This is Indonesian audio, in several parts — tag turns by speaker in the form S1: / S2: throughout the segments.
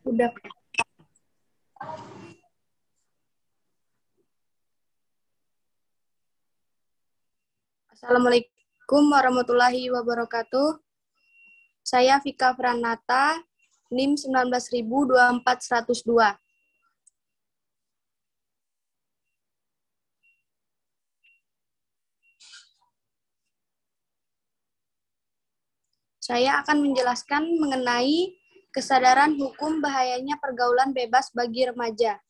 S1: Udah. Assalamualaikum warahmatullahi wabarakatuh. Saya Vika Pranata, NIM 19.24102. Saya akan menjelaskan mengenai kesadaran hukum bahayanya pergaulan bebas bagi remaja.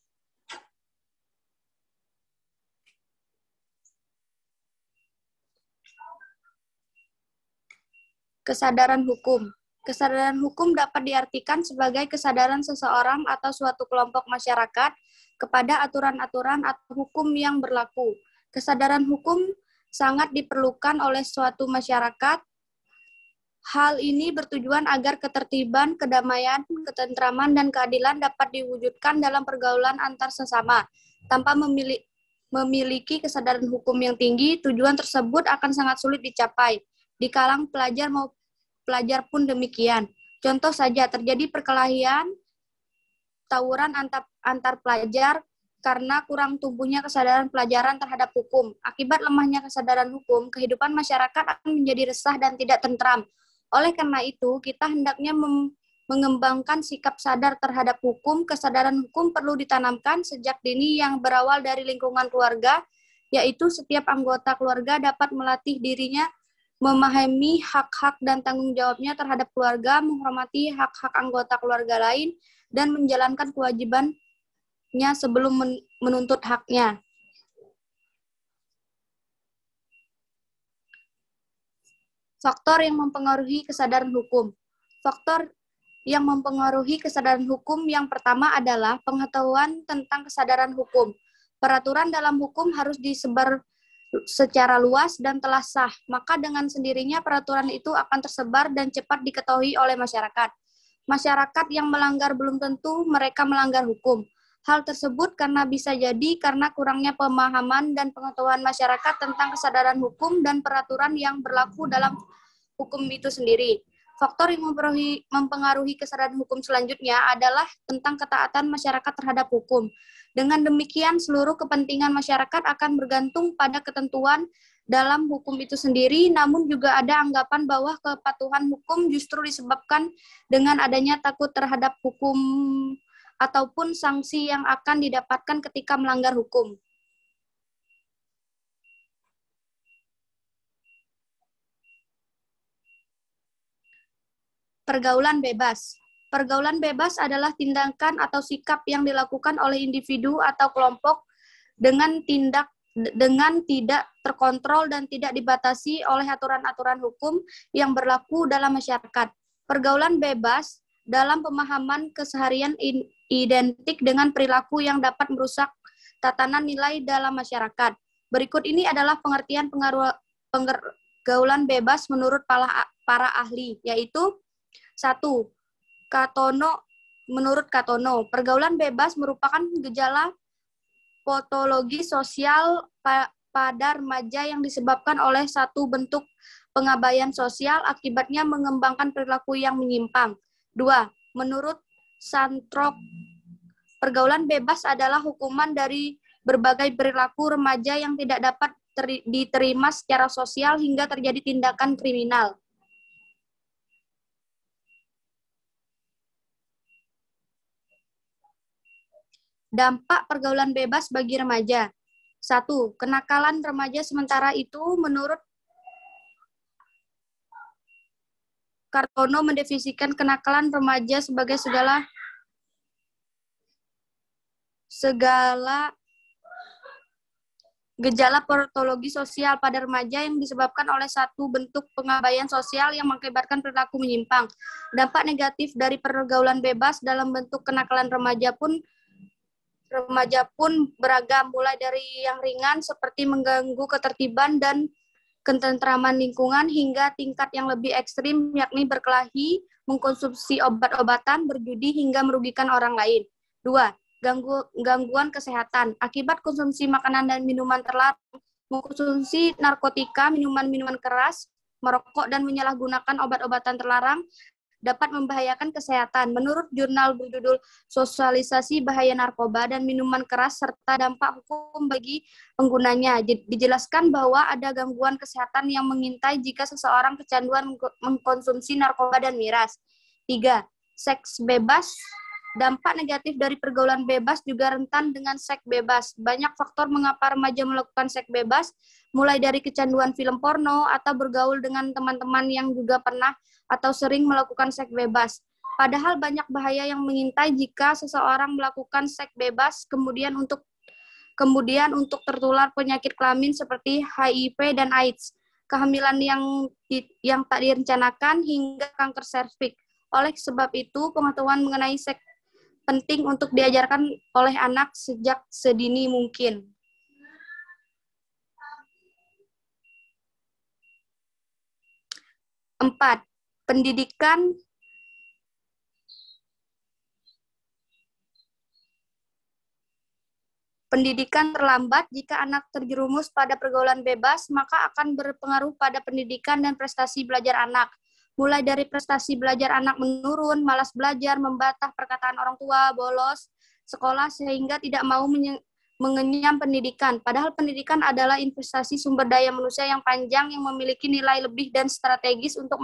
S1: Kesadaran hukum. Kesadaran hukum dapat diartikan sebagai kesadaran seseorang atau suatu kelompok masyarakat kepada aturan-aturan atau hukum yang berlaku. Kesadaran hukum sangat diperlukan oleh suatu masyarakat. Hal ini bertujuan agar ketertiban, kedamaian, ketentraman, dan keadilan dapat diwujudkan dalam pergaulan antar sesama. Tanpa memiliki kesadaran hukum yang tinggi, tujuan tersebut akan sangat sulit dicapai. Di kalangan pelajar pun demikian. Contoh saja, terjadi perkelahian, tawuran antar pelajar karena kurang tumbuhnya kesadaran pelajaran terhadap hukum. Akibat lemahnya kesadaran hukum, kehidupan masyarakat akan menjadi resah dan tidak tentram. Oleh karena itu, kita hendaknya mengembangkan sikap sadar terhadap hukum. Kesadaran hukum perlu ditanamkan sejak dini yang berawal dari lingkungan keluarga, yaitu setiap anggota keluarga dapat melatih dirinya memahami hak-hak dan tanggung jawabnya terhadap keluarga, menghormati hak-hak anggota keluarga lain, dan menjalankan kewajibannya sebelum menuntut haknya. Faktor yang mempengaruhi kesadaran hukum. Faktor yang mempengaruhi kesadaran hukum yang pertama adalah pengetahuan tentang kesadaran hukum. Peraturan dalam hukum harus disebar secara luas dan telah sah, maka dengan sendirinya peraturan itu akan tersebar dan cepat diketahui oleh masyarakat. Masyarakat yang melanggar belum tentu mereka melanggar hukum. Hal tersebut bisa jadi karena kurangnya pemahaman dan pengetahuan masyarakat tentang kesadaran hukum dan peraturan yang berlaku dalam hukum itu sendiri. Faktor yang mempengaruhi kesadaran hukum selanjutnya adalah tentang ketaatan masyarakat terhadap hukum. Dengan demikian, seluruh kepentingan masyarakat akan bergantung pada ketentuan dalam hukum itu sendiri, namun juga ada anggapan bahwa kepatuhan hukum justru disebabkan dengan adanya takut terhadap hukum ataupun sanksi yang akan didapatkan ketika melanggar hukum. Pergaulan bebas. Pergaulan bebas adalah tindakan atau sikap yang dilakukan oleh individu atau kelompok dengan tidak terkontrol dan tidak dibatasi oleh aturan-aturan hukum yang berlaku dalam masyarakat. Pergaulan bebas dalam pemahaman keseharian identik dengan perilaku yang dapat merusak tatanan nilai dalam masyarakat. Berikut ini adalah pengertian pergaulan bebas menurut para ahli, yaitu 1. Menurut Katono, pergaulan bebas merupakan gejala patologi sosial pada remaja yang disebabkan oleh satu bentuk pengabaian sosial, akibatnya mengembangkan perilaku yang menyimpang. 2. Menurut Santrok, pergaulan bebas adalah hukuman dari berbagai perilaku remaja yang tidak dapat diterima secara sosial hingga terjadi tindakan kriminal. Dampak pergaulan bebas bagi remaja. 1. Kenakalan remaja sementara itu menurut Kartono mendefinisikan kenakalan remaja sebagai segala gejala patologi sosial pada remaja yang disebabkan oleh satu bentuk pengabaian sosial yang mengakibatkan perilaku menyimpang. Dampak negatif dari pergaulan bebas dalam bentuk kenakalan remaja pun beragam, mulai dari yang ringan seperti mengganggu ketertiban dan ketentraman lingkungan hingga tingkat yang lebih ekstrim, yakni berkelahi, mengkonsumsi obat-obatan, berjudi hingga merugikan orang lain. 2. Gangguan kesehatan. Akibat konsumsi makanan dan minuman terlarang, mengkonsumsi narkotika, minuman-minuman keras, merokok, dan menyalahgunakan obat-obatan terlarang dapat membahayakan kesehatan. Menurut jurnal berjudul Sosialisasi Bahaya Narkoba dan Minuman Keras serta Dampak Hukum bagi Penggunanya, dijelaskan bahwa ada gangguan kesehatan yang mengintai jika seseorang kecanduan mengkonsumsi narkoba dan miras. 3. Seks bebas. Dampak negatif dari pergaulan bebas juga rentan dengan seks bebas. Banyak faktor mengapa remaja melakukan seks bebas, mulai dari kecanduan film porno atau bergaul dengan teman-teman yang juga pernah atau sering melakukan seks bebas. Padahal banyak bahaya yang mengintai jika seseorang melakukan seks bebas, kemudian untuk tertular penyakit kelamin seperti HIV dan AIDS, kehamilan yang tak direncanakan, hingga kanker serviks. Oleh sebab itu, pengetahuan mengenai seks penting untuk diajarkan oleh anak sejak sedini mungkin. Empat, pendidikan terlambat. Jika anak terjerumus pada pergaulan bebas, maka akan berpengaruh pada pendidikan dan prestasi belajar anak. Mulai dari prestasi belajar anak menurun, malas belajar, membantah perkataan orang tua, bolos sekolah sehingga tidak mau mengenyam pendidikan. Padahal pendidikan adalah investasi sumber daya manusia yang panjang yang memiliki nilai lebih dan strategis untuk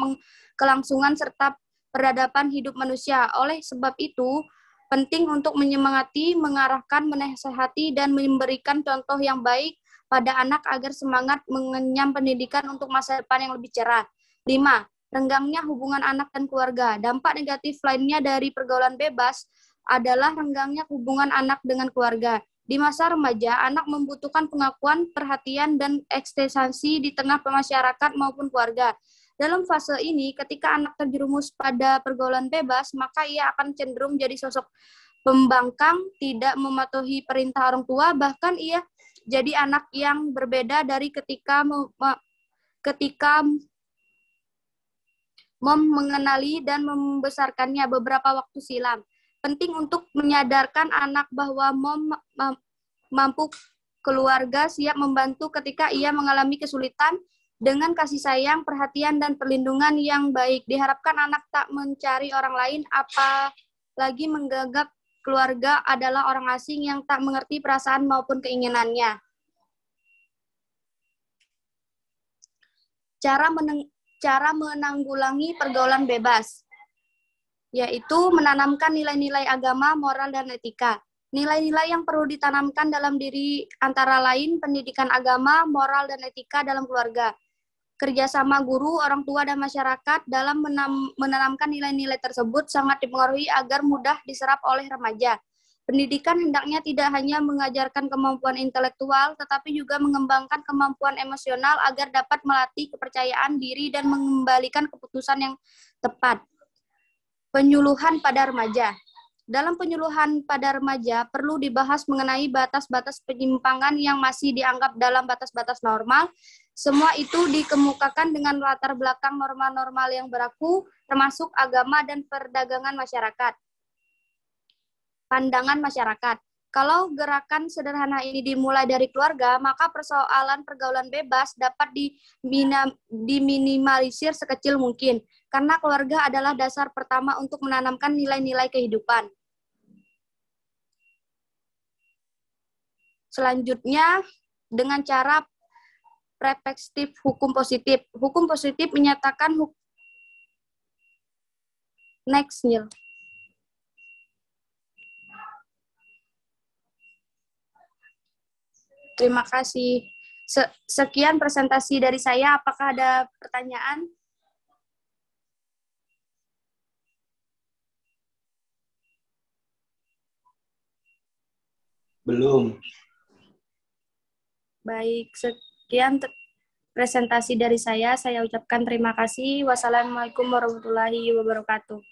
S1: kelangsungan serta peradaban hidup manusia. Oleh sebab itu, penting untuk menyemangati, mengarahkan, menasihati, dan memberikan contoh yang baik pada anak agar semangat mengenyam pendidikan untuk masa depan yang lebih cerah. 5. Renggangnya hubungan anak dan keluarga. Dampak negatif lainnya dari pergaulan bebas adalah renggangnya hubungan anak dengan keluarga. Di masa remaja, anak membutuhkan pengakuan, perhatian, dan ekstensi di tengah masyarakat maupun keluarga. Dalam fase ini, ketika anak terjerumus pada pergaulan bebas, maka ia akan cenderung jadi sosok pembangkang, tidak mematuhi perintah orang tua, bahkan ia jadi anak yang berbeda dari ketika mengenali dan membesarkannya beberapa waktu silam. Penting untuk menyadarkan anak bahwa mampu keluarga siap membantu ketika ia mengalami kesulitan dengan kasih sayang, perhatian, dan perlindungan yang baik. Diharapkan anak tak mencari orang lain, apalagi menganggap keluarga adalah orang asing yang tak mengerti perasaan maupun keinginannya. Cara menanggulangi pergaulan bebas, yaitu menanamkan nilai-nilai agama, moral, dan etika. Nilai-nilai yang perlu ditanamkan dalam diri antara lain pendidikan agama, moral, dan etika dalam keluarga. Kerjasama guru, orang tua, dan masyarakat dalam menanamkan nilai-nilai tersebut sangat dipengaruhi agar mudah diserap oleh remaja. Pendidikan hendaknya tidak hanya mengajarkan kemampuan intelektual, tetapi juga mengembangkan kemampuan emosional agar dapat melatih kepercayaan diri dan mengembalikan keputusan yang tepat. Penyuluhan pada remaja. Dalam penyuluhan pada remaja, perlu dibahas mengenai batas-batas penyimpangan yang masih dianggap dalam batas-batas normal. Semua itu dikemukakan dengan latar belakang norma-normal yang berlaku, termasuk agama dan perdagangan masyarakat. Pandangan masyarakat. Kalau gerakan sederhana ini dimulai dari keluarga, maka persoalan pergaulan bebas dapat diminimalisir sekecil mungkin, karena keluarga adalah dasar pertama untuk menanamkan nilai-nilai kehidupan. Selanjutnya, dengan cara perspektif hukum positif. Hukum positif menyatakan next, Neil. Terima kasih. Sekian presentasi dari saya. Apakah ada pertanyaan?
S2: Belum.
S1: Baik, sekian presentasi dari saya. Saya ucapkan terima kasih. Wassalamualaikum warahmatullahi wabarakatuh.